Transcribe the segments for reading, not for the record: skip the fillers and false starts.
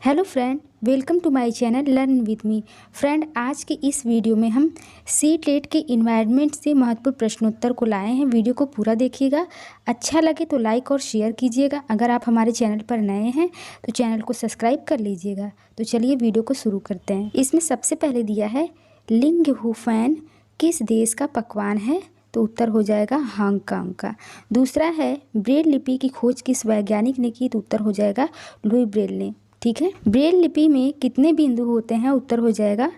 Hello friend, welcome to my channel learn with me. Friend, आज के इस video में हम सी-टेट के इन्वायरमेंट से महत्वपूर्ण प्रश्नोत्तर को लाए हैं। वीडियो को पूरा देखिएगा, अच्छा लगे तो लाइक और शेयर कीजिएगा। अगर आप हमारे चैनल पर नए हैं तो चैनल को सब्सक्राइब कर लीजिएगा। तो चलिए वीडियो को शुरू करते हैं। इसमें सबसे पहले दिया है लिंगहुफैन किस देश का पकवान है, तो उत्तर हो जाएगा हांगकांग का। दूसरा है ब्रेल लिपि की खोज किस वैज्ञानिक ने की, तो उत्तर हो जाएगा लुई ब्रेल ने। ठीक है। ब्रेल लिपि में कितने बिंदु होते हैं, उत्तर हो जाएगा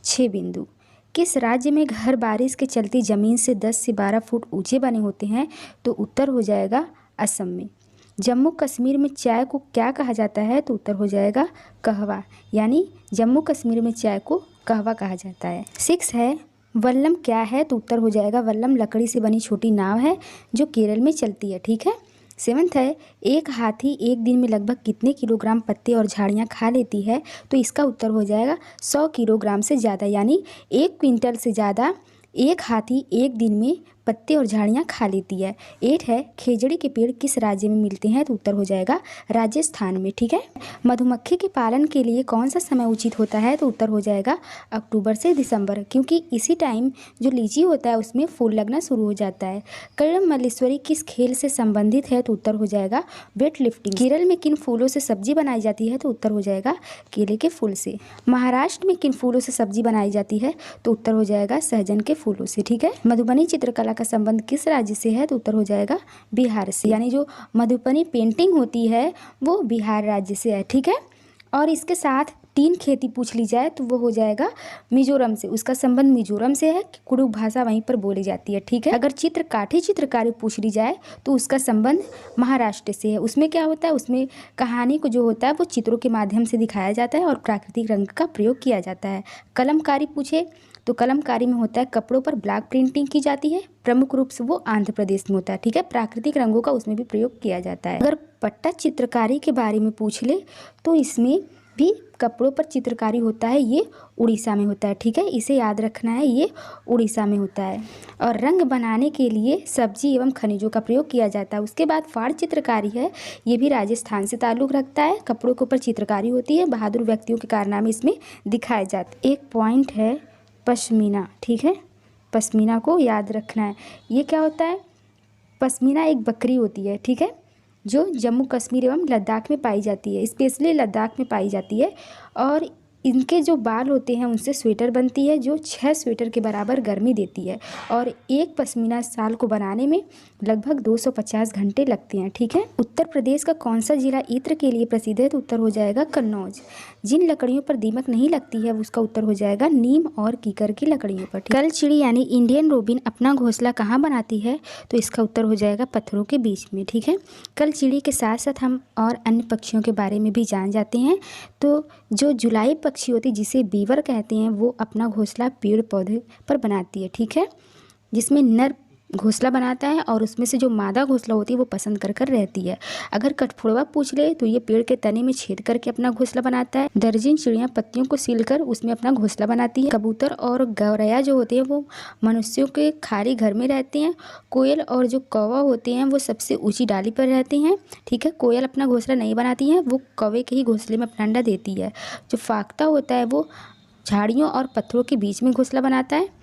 6 बिंदु। किस राज्य में घर बारिश के चलते ज़मीन से 10 से 12 फुट ऊंचे बने होते हैं, तो उत्तर हो जाएगा असम में। जम्मू कश्मीर में चाय को क्या कहा जाता है, तो उत्तर हो जाएगा कहवा, यानी जम्मू कश्मीर में चाय को कहवा कहा जाता है। 6 है वल्लम क्या है, तो उत्तर हो जाएगा वल्लम लकड़ी से बनी छोटी नाव है जो केरल में चलती है। ठीक है। 7 है एक हाथी एक दिन में लगभग कितने किलोग्राम पत्ते और झाड़ियाँ खा लेती है, तो इसका उत्तर हो जाएगा 100 किलोग्राम से ज़्यादा, यानी 1 क्विंटल से ज़्यादा एक हाथी एक दिन में पत्ते और झाड़ियाँ खा लेती है। 8 है खेजड़ी के पेड़ किस राज्य में मिलते हैं, तो उत्तर हो जाएगा राजस्थान में। ठीक है। मधुमक्खी के पालन के लिए कौन सा समय उचित होता है, तो उत्तर हो जाएगा अक्टूबर से दिसंबर, क्योंकि इसी टाइम जो लीची होता है उसमें फूल लगना शुरू हो जाता है। कलम मल्लेश्वरी किस खेल से संबंधित है, तो उत्तर हो जाएगा वेट लिफ्टिंग। केरल में किन फूलों से सब्जी बनाई जाती है, तो उत्तर हो जाएगा केले के फूल से। महाराष्ट्र में किन फूलों से सब्जी बनाई जाती है, तो उत्तर हो जाएगा सहजन के फूलों से। ठीक है। मधुबनी चित्रकला का संबंध किस राज्य से है, तो उत्तर हो जाएगा बिहार से, यानी जो मधुबनी पेंटिंग होती है वो बिहार राज्य से है। ठीक है। और इसके साथ 3 खेती पूछ ली जाए तो वो हो जाएगा मिजोरम से, उसका संबंध मिजोरम से है, कुडुख भाषा वहीं पर बोली जाती है। ठीक है। अगर चित्रकाठी चित्रकारी पूछ ली जाए तो उसका संबंध महाराष्ट्र से है। उसमें क्या होता है, उसमें कहानी को जो होता है वो चित्रों के माध्यम से दिखाया जाता है और प्राकृतिक रंग का प्रयोग किया जाता है। कलमकारी पूछे तो कलमकारी में होता है कपड़ों पर ब्लॉक प्रिंटिंग की जाती है, प्रमुख रूप से वो आंध्र प्रदेश में होता है। ठीक है। प्राकृतिक रंगों का उसमें भी प्रयोग किया जाता है। अगर पट्टा चित्रकारी के बारे में पूछ ले तो इसमें भी कपड़ों पर चित्रकारी होता है, ये उड़ीसा में होता है। ठीक है। इसे याद रखना है, ये उड़ीसा में होता है। और रंग बनाने के लिए सब्जी एवं खनिजों का प्रयोग किया जाता है। उसके बाद फाड़ चित्रकारी है, ये भी राजस्थान से ताल्लुक़ रखता है। कपड़ों के ऊपर चित्रकारी होती है, बहादुर व्यक्तियों के कारनामे इसमें दिखाए जाते हैं। एक पॉइंट है पश्मीना। ठीक है। पश्मीना को याद रखना है। ये क्या होता है, पश्मीना एक बकरी होती है। ठीक है। जो जम्मू कश्मीर एवं लद्दाख में पाई जाती है, स्पेशली लद्दाख में पाई जाती है। और इनके जो बाल होते हैं उनसे स्वेटर बनती है जो 6 स्वेटर के बराबर गर्मी देती है। और एक पश्मीना शाल को बनाने में लगभग 250 घंटे लगते हैं। ठीक है। उत्तर प्रदेश का कौन सा जिला इत्र के लिए प्रसिद्ध है, तो उत्तर हो जाएगा कन्नौज। जिन लकड़ियों पर दीमक नहीं लगती है उसका उत्तर हो जाएगा नीम और कीकर की लकड़ियों पर। कल चिड़ी यानी इंडियन रोबिन अपना घोंसला कहाँ बनाती है, तो इसका उत्तर हो जाएगा पत्थरों के बीच में। ठीक है। कल चिड़ी के साथ साथ हम और अन्य पक्षियों के बारे में भी जान जाते हैं। तो जो जुलाई पक्षी होती है जिसे बीवर कहते हैं, वो अपना घोंसला पेड़ पौधे पर बनाती है। ठीक है। जिसमें नर घोंसला बनाता है और उसमें से जो मादा घोंसला होती है वो पसंद कर कर रहती है। अगर कठफोड़वा पूछ ले तो ये पेड़ के तने में छेद करके अपना घोंसला बनाता है। दर्जन चिड़ियाँ पत्तियों को सीलकर उसमें अपना घोंसला बनाती है। कबूतर और गौरैया जो होते हैं वो मनुष्यों के खाली घर में रहते हैं। कोयल और जो कौवा होते हैं वो सबसे ऊंची डाली पर रहते हैं। ठीक है। कोयल अपना घोंसला नहीं बनाती है, वो कौवे के ही घोंसले में अपना अंडा देती है। जो फाख्ता होता है वो झाड़ियों और पत्थरों के बीच में घोंसला बनाता है।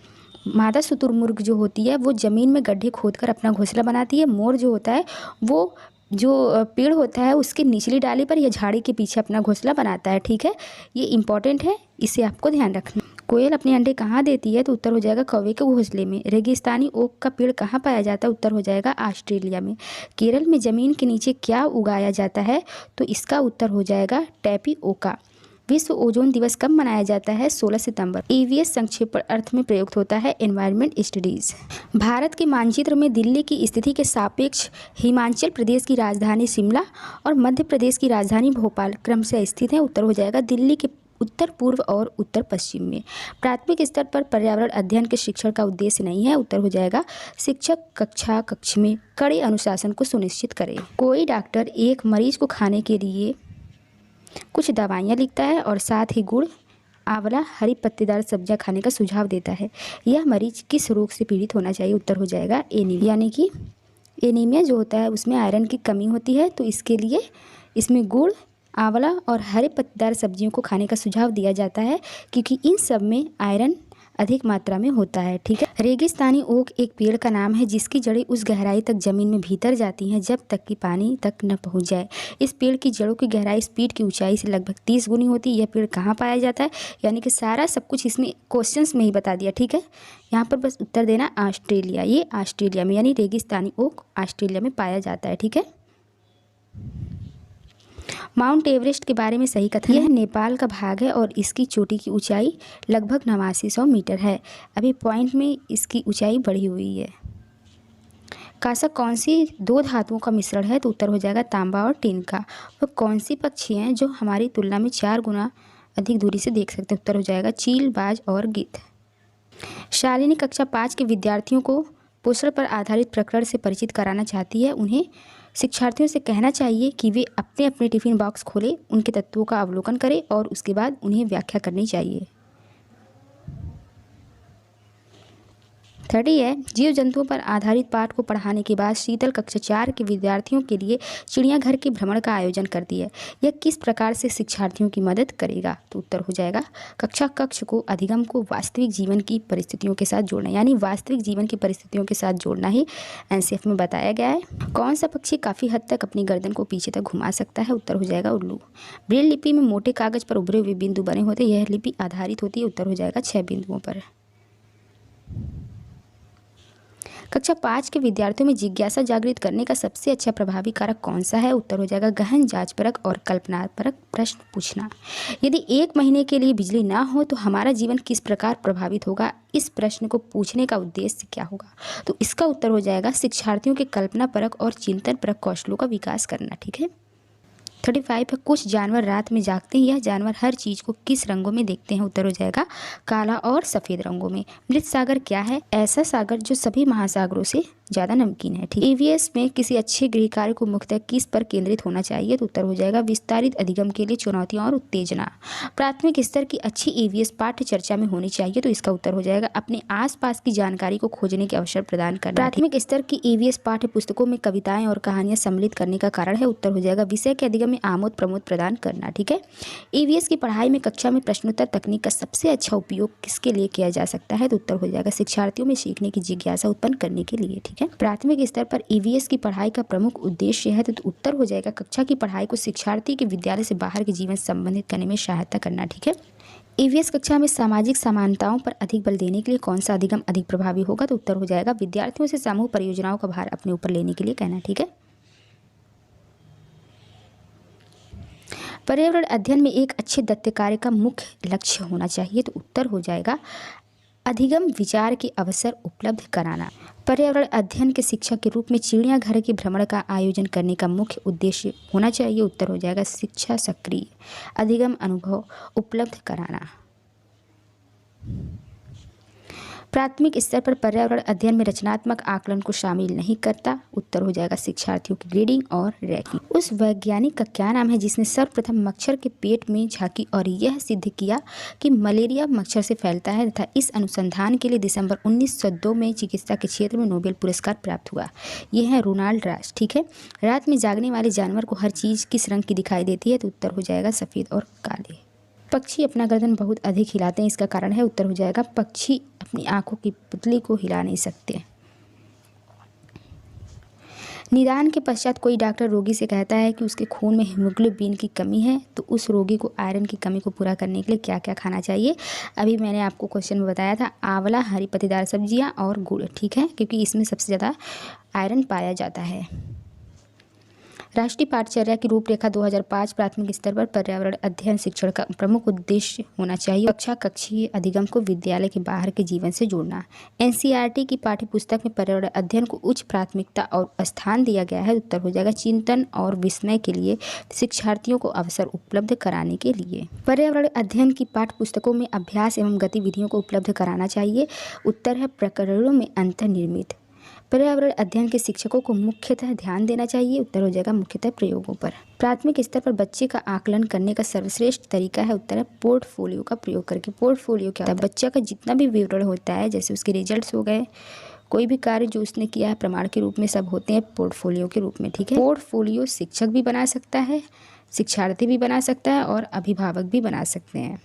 मादा शुतुरमुर्ग जो होती है वो ज़मीन में गड्ढे खोदकर अपना घोंसला बनाती है। मोर जो होता है वो जो पेड़ होता है उसके निचली डाली पर या झाड़ी के पीछे अपना घोंसला बनाता है। ठीक है। ये इंपॉर्टेंट है, इसे आपको ध्यान रखना। कोयल अपने अंडे कहाँ देती है, तो उत्तर हो जाएगा कौवे के घोंसले में। रेगिस्तानी ओक का पेड़ कहाँ पाया जाता है, उत्तर हो जाएगा ऑस्ट्रेलिया में। केरल में ज़मीन के नीचे क्या उगाया जाता है, तो इसका उत्तर हो जाएगा टैपिओका। विश्व ओजोन दिवस कब मनाया जाता है, 16 सितंबर। ईवीएस संक्षेपण अर्थ में प्रयुक्त होता है एनवायरनमेंट स्टडीज। भारत के मानचित्र में दिल्ली की स्थिति के सापेक्ष हिमाचल प्रदेश की राजधानी शिमला और मध्य प्रदेश की राजधानी भोपाल क्रमशः स्थित है। उत्तर हो जाएगा दिल्ली के उत्तर पूर्व और उत्तर पश्चिम में। प्राथमिक स्तर पर पर्यावरण अध्ययन के शिक्षण का उद्देश्य नहीं है। उत्तर हो जाएगा शिक्षक कक्ष में कड़े अनुशासन को सुनिश्चित करे। कोई डॉक्टर एक मरीज को खाने के लिए कुछ दवाइयाँ लिखता है और साथ ही गुड़, आंवला, हरी पत्तेदार सब्जियां खाने का सुझाव देता है। यह मरीज किस रोग से पीड़ित होना चाहिए, उत्तर हो जाएगा एनीमिया, यानी कि एनीमिया जो होता है उसमें आयरन की कमी होती है, तो इसके लिए इसमें गुड़, आंवला और हरे पत्तेदार सब्जियों को खाने का सुझाव दिया जाता है, क्योंकि इन सब में आयरन अधिक मात्रा में होता है। ठीक है। रेगिस्तानी ओक एक पेड़ का नाम है जिसकी जड़ें उस गहराई तक जमीन में भीतर जाती हैं जब तक कि पानी तक न पहुंच जाए। इस पेड़ की जड़ों की गहराई इस पेड़ की ऊंचाई से लगभग 30 गुनी होती है। यह पेड़ कहाँ पाया जाता है, यानी कि सारा सब कुछ इसमें क्वेश्चंस में ही बता दिया। ठीक है। यहाँ पर बस उत्तर देना ऑस्ट्रेलिया। ये ऑस्ट्रेलिया में, यानी रेगिस्तानी ओक ऑस्ट्रेलिया में पाया जाता है। ठीक है। माउंट एवरेस्ट के बारे में सही कथन। यह नेपाल का भाग है और इसकी चोटी की ऊंचाई लगभग 8900 मीटर है। अभी पॉइंट में इसकी ऊंचाई बढ़ी हुई है। कांसा कौन सी दो धातुओं का मिश्रण है, तो उत्तर हो जाएगा तांबा और टिन का। वह कौन सी पक्षी हैं जो हमारी तुलना में 4 गुना अधिक दूरी से देख सकते हैं, उत्तर हो जाएगा चील, बाज और गिद्ध। शालिनी कक्षा 5 के विद्यार्थियों को पोषण पर आधारित प्रकरण से परिचित कराना चाहती है। उन्हें शिक्षार्थियों से कहना चाहिए कि वे अपने अपने टिफिन बॉक्स खोलें, उनके तत्वों का अवलोकन करें और उसके बाद उन्हें व्याख्या करनी चाहिए। 30 है, जीव जंतुओं पर आधारित पाठ को पढ़ाने के बाद शीतल कक्षा 4 के विद्यार्थियों के लिए चिड़ियाघर के भ्रमण का आयोजन करती है। यह किस प्रकार से शिक्षार्थियों की मदद करेगा, तो उत्तर हो जाएगा कक्षा कक्ष को अधिगम को वास्तविक जीवन की परिस्थितियों के साथ जोड़ना, यानी वास्तविक जीवन की परिस्थितियों के साथ जोड़ना ही एनसीएफ में बताया गया है। कौन सा पक्षी काफ़ी हद तक अपनी गर्दन को पीछे तक घुमा सकता है, उत्तर हो जाएगा उल्लू। ब्रेल लिपि में मोटे कागज पर उभरे हुए बिंदु बने होते हैं। यह लिपि आधारित होती है, उत्तर हो जाएगा 6 बिंदुओं पर। कक्षा 5 के विद्यार्थियों में जिज्ञासा जागृत करने का सबसे अच्छा प्रभावी कारक कौन सा है, उत्तर हो जाएगा गहन जांचपरक और कल्पनापरक प्रश्न पूछना। यदि 1 महीने के लिए बिजली ना हो तो हमारा जीवन किस प्रकार प्रभावित होगा, इस प्रश्न को पूछने का उद्देश्य क्या होगा, तो इसका उत्तर हो जाएगा शिक्षार्थियों के कल्पनापरक और चिंतनपरक कौशलों का विकास करना। ठीक है। 35 है, कुछ जानवर रात में जागते हैं। यह जानवर हर चीज को किस रंगों में देखते हैं, उत्तर हो जाएगा काला और सफेद रंगों में। मृत सागर क्या है, ऐसा सागर जो सभी महासागरों से ज़्यादा नमकीन है। ठीक। ईवीएस में किसी अच्छे गृह कार्य को मुख्यतः किस पर केंद्रित होना चाहिए, तो उत्तर हो जाएगा विस्तारित अधिगम के लिए चुनौतियां और उत्तेजना। प्राथमिक स्तर की अच्छी ईवीएस पाठ्य चर्चा में होनी चाहिए, तो इसका उत्तर हो जाएगा अपने आसपास की जानकारी को खोजने के अवसर प्रदान करना। प्राथमिक स्तर की ईवीएस पाठ्य पुस्तकों में कविताएं और कहानियां सम्मिलित करने का कारण है, उत्तर हो जाएगा विषय के अधिगम में आमोद प्रमोद प्रदान करना। ठीक है। ईवीएस की पढ़ाई में कक्षा में प्रश्नोत्तर तकनीक का सबसे अच्छा उपयोग किसके लिए किया जा सकता है, तो उत्तर हो जाएगा शिक्षार्थियों में सीखने की जिज्ञासा उत्पन्न करने के लिए। ठीक है। प्राथमिक स्तर पर ईवीएस की पढ़ाई का प्रमुख उद्देश्य है, तो उत्तर हो जाएगा कक्षा की पढ़ाई को शिक्षार्थी के विद्यालय से बाहर के जीवन संबंधित करने में सहायता करना। ठीक है। ईवीएस कक्षा में सामाजिक समानताओं पर अधिक बल देने के लिए कौन सा अधिगम अधिक प्रभावी होगा, तो उत्तर हो जाएगा विद्यार्थियों से समूह परियोजनाओं का भार अपने ऊपर लेने के लिए कहना। ठीक है। पर्यावरण अध्ययन में एक अच्छे दत्त कार्य का मुख्य लक्ष्य होना चाहिए, तो उत्तर हो जाएगा अधिगम विचार के अवसर उपलब्ध कराना। पर्यावरण अध्ययन के शिक्षक के रूप में चिड़ियाघर के भ्रमण का आयोजन करने का मुख्य उद्देश्य होना चाहिए, उत्तर हो जाएगा शिक्षा सक्रिय अधिगम अनुभव उपलब्ध कराना। प्राथमिक स्तर पर पर्यावरण अध्ययन में रचनात्मक आकलन को शामिल नहीं करता, उत्तर हो जाएगा शिक्षार्थियों की ग्रेडिंग और रैंकिंग। उस वैज्ञानिक का क्या नाम है जिसने सर्वप्रथम मच्छर के पेट में झांकी और यह सिद्ध किया कि मलेरिया मच्छर से फैलता है तथा इस अनुसंधान के लिए दिसंबर 1902 में चिकित्सा के क्षेत्र में नोबेल पुरस्कार प्राप्त हुआ। यह है रोनाल्ड रास। ठीक है। रात में जागने वाले जानवर को हर चीज़ किस रंग की दिखाई देती है, तो उत्तर हो जाएगा सफ़ेद और काले। पक्षी अपना गर्दन बहुत अधिक हिलाते हैं, इसका कारण है, उत्तर हो जाएगा पक्षी अपनी आंखों की पुतली को हिला नहीं सकते। निदान के पश्चात कोई डॉक्टर रोगी से कहता है कि उसके खून में हीमोग्लोबिन की कमी है, तो उस रोगी को आयरन की कमी को पूरा करने के लिए क्या क्या खाना चाहिए। अभी मैंने आपको क्वेश्चन में बताया था आंवला, हरी पत्तेदार सब्जियां और गुड़। ठीक है, क्योंकि इसमें सबसे ज़्यादा आयरन पाया जाता है। राष्ट्रीय पाठचर्या की रूपरेखा 2005 प्राथमिक स्तर पर पर्यावरण अध्ययन शिक्षण का प्रमुख उद्देश्य होना चाहिए कक्षा कक्षीय अधिगम को विद्यालय के बाहर के जीवन से जोड़ना। एनसीईआरटी की पाठ्यपुस्तक में पर्यावरण अध्ययन को उच्च प्राथमिकता और स्थान दिया गया है, उत्तर हो जाएगा चिंतन और विस्मय के लिए शिक्षार्थियों को अवसर उपलब्ध कराने के लिए। पर्यावरण अध्ययन की पाठ्यपुस्तकों में अभ्यास एवं गतिविधियों को उपलब्ध कराना चाहिए, उत्तर है प्रकरणों में अंतर्निर्मित। पर्यावरण अध्ययन के शिक्षकों को मुख्यतः ध्यान देना चाहिए, उत्तर हो जाएगा मुख्यतः प्रयोगों पर। प्राथमिक स्तर पर बच्चे का आकलन करने का सर्वश्रेष्ठ तरीका है, उत्तर है पोर्टफोलियो का प्रयोग करके। पोर्टफोलियो क्या होता है, बच्चा का जितना भी विवरण होता है, जैसे उसके रिजल्ट्स हो गए, कोई भी कार्य जो उसने किया है प्रमाण के रूप में सब होते हैं पोर्टफोलियो के रूप में, ठीक है। पोर्टफोलियो शिक्षक भी बना सकता है, शिक्षार्थी भी बना सकता है और अभिभावक भी बना सकते हैं।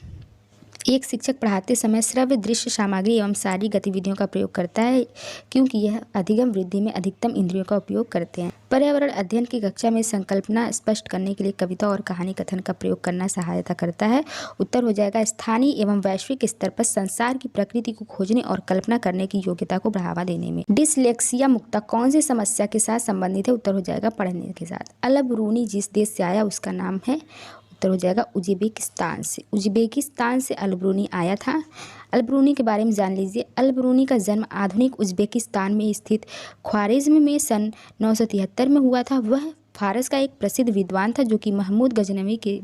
एक शिक्षक पढ़ाते समय श्रव्य दृश्य सामग्री एवं सारी गतिविधियों का प्रयोग करता है क्योंकि यह अधिगम वृद्धि में अधिकतम इंद्रियों का उपयोग करते हैं। पर्यावरण अध्ययन की कक्षा में संकल्पना स्पष्ट करने के लिए कविता और कहानी कथन का प्रयोग करना सहायता करता है। उत्तर हो जाएगा स्थानीय एवं वैश्विक स्तर पर संसार की प्रकृति को खोजने और कल्पना करने की योग्यता को बढ़ावा देने में। डिसलेक्सिया मुक्ता कौन सी समस्या के साथ संबंधित है? उत्तर हो जाएगा पढ़ने के साथ। अल-बरूनी जिस देश से आया उसका नाम है, उत्तर हो जाएगा उज़्बेकिस्तान से। उज़्बेकिस्तान से अल-बरूनी आया था। अल-बरूनी के बारे में जान लीजिए। अल-बरूनी का जन्म आधुनिक उज़्बेकिस्तान में स्थित ख्वारिज़्म में सन 973 में हुआ था। वह फारस का एक प्रसिद्ध विद्वान था जो कि महमूद गजनवी के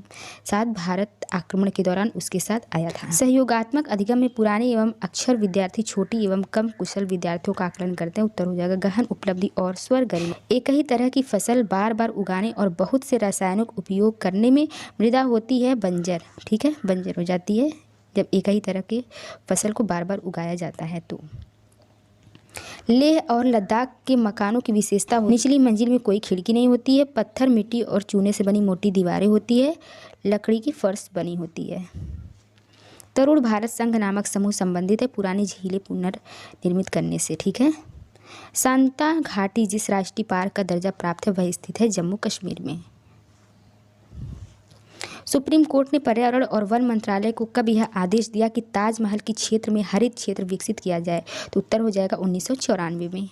साथ भारत आक्रमण के दौरान उसके साथ आया था। सहयोगात्मक अधिगम में पुराने एवं अक्षर विद्यार्थी छोटी एवं कम कुशल विद्यार्थियों का आकलन करते हैं। उत्तर हो जाएगा गहन उपलब्धि और स्वर गरिमा। एक ही तरह की फसल बार बार उगाने और बहुत से रासायनिक उपयोग करने में मृदा होती है बंजर, ठीक है, बंजर हो जाती है जब एक ही तरह के फसल को बार बार उगाया जाता है। तो लेह और लद्दाख के मकानों की विशेषता निचली मंजिल में कोई खिड़की नहीं होती है, पत्थर मिट्टी और चूने से बनी मोटी दीवारें होती है, लकड़ी की फर्श बनी होती है। तरुण भारत संघ नामक समूह संबंधित है पुरानी झीलें पुनर्निर्मित करने से, ठीक है। सांता घाटी जिस राष्ट्रीय पार्क का दर्जा प्राप्त है वह स्थित है जम्मू कश्मीर में। सुप्रीम कोर्ट ने पर्यावरण और वन मंत्रालय को कब यह आदेश दिया कि ताजमहल के क्षेत्र में हरित क्षेत्र विकसित किया जाए? तो उत्तर हो जाएगा 1994 में।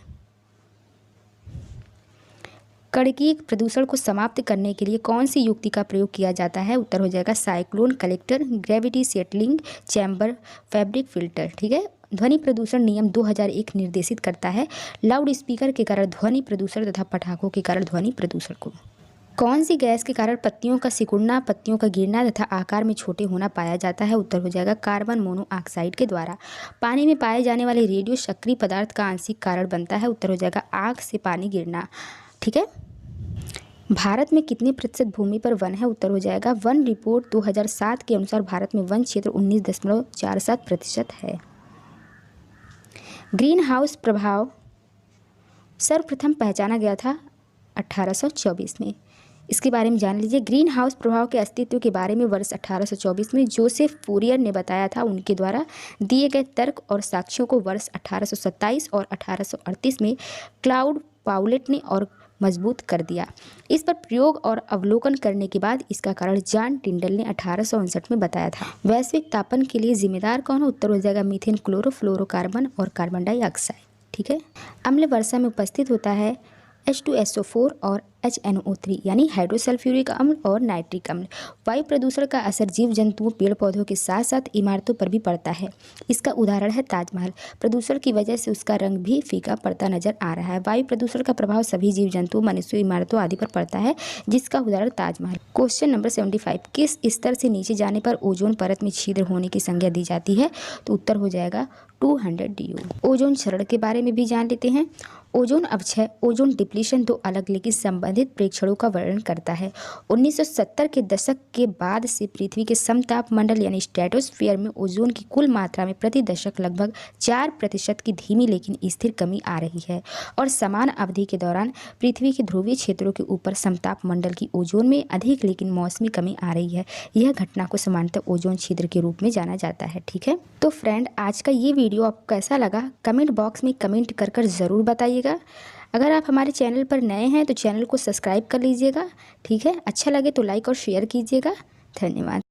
कड़कीक प्रदूषण को समाप्त करने के लिए कौन सी युक्ति का प्रयोग किया जाता है? उत्तर हो जाएगा cyclone collector, gravity settling chamber, fabric filter, ठीक है। ध्वनि प्रदूषण नियम 2001 निर्देशित करता है लाउड स्पीकर के कारण ध्वनि प्रदूषण तथा पटाखों के कारण ध्वनि प्रदूषण को। कौन सी गैस के कारण पत्तियों का सिकुड़ना, पत्तियों का गिरना तथा आकार में छोटे होना पाया जाता है? उत्तर हो जाएगा कार्बन मोनोऑक्साइड के द्वारा। पानी में पाए जाने वाले रेडियो सक्रिय पदार्थ का आंशिक कारण बनता है? उत्तर हो जाएगा आग से पानी गिरना, ठीक है। भारत में कितने प्रतिशत भूमि पर वन है? उत्तर हो जाएगा वन रिपोर्ट 2007 के अनुसार भारत में वन क्षेत्र 19.47% है। ग्रीन हाउस प्रभाव सर्वप्रथम पहचाना गया था 1824 में। इसके बारे में जान लीजिए। ग्रीन हाउस प्रभाव के अस्तित्व के बारे में वर्ष 1824 में जोसेफ फूरियर ने बताया था। उनके द्वारा दिए गए तर्क और साक्ष्यों को वर्ष 1827 और 1838 में क्लाउड पाउलेट ने और मजबूत कर दिया। इस पर प्रयोग और अवलोकन करने के बाद इसका कारण जॉन टिंडल ने 1859 में बताया था। वैश्विक तापन के लिए जिम्मेदार कौन है? उत्तर हो जाएगा मीथेन, क्लोरोफ्लोरोकार्बन और कार्बन डाइऑक्साइड, ठीक है। अम्ल वर्षा में उपस्थित होता है H2SO4 और HNO3 यानी हाइड्रोसल्फ्यूरिक अम्ल और नाइट्रिक अम्ल। वायु प्रदूषण का असर जीव जंतुओं, पेड़ पौधों के साथ साथ इमारतों पर भी पड़ता है। इसका उदाहरण है ताजमहल। प्रदूषण की वजह से उसका रंग भी फीका पड़ता नजर आ रहा है। वायु प्रदूषण का प्रभाव सभी जीव जंतुओं, मनुष्यों, इमारतों आदि पर पड़ता है, जिसका उदाहरण ताजमहल। क्वेश्चन नंबर 75, किस स्तर से नीचे जाने पर ओजोन परत में छिद्र होने की संज्ञा दी जाती है? तो उत्तर हो जाएगा 200 DU। ओजोन क्षरण के बारे में भी जान लेते हैं। ओजोन अपक्षय, ओजोन डिप्लीशन दो अलग लेकिन संबंधित प्रेक्षणों का वर्णन करता है। 1970 के दशक के बाद से पृथ्वी के समताप मंडल यानी स्ट्रेटोस्फीयर में ओजोन की कुल मात्रा में प्रति दशक लगभग 4% की धीमी लेकिन स्थिर कमी आ रही है और समान अवधि के दौरान पृथ्वी के ध्रुवीय क्षेत्रों के ऊपर समताप मंडल की ओजोन में अधिक लेकिन मौसमी कमी आ रही है। यह घटना को सामान्यतः ओजोन छिद्र के रूप में जाना जाता है, ठीक है। तो फ्रेंड, आज का ये वीडियो आपको कैसा लगा कमेंट बॉक्स में कमेंट कर ज़रूर बताइएगा। अगर आप हमारे चैनल पर नए हैं तो चैनल को सब्सक्राइब कर लीजिएगा, ठीक है। अच्छा लगे तो लाइक और शेयर कीजिएगा। धन्यवाद।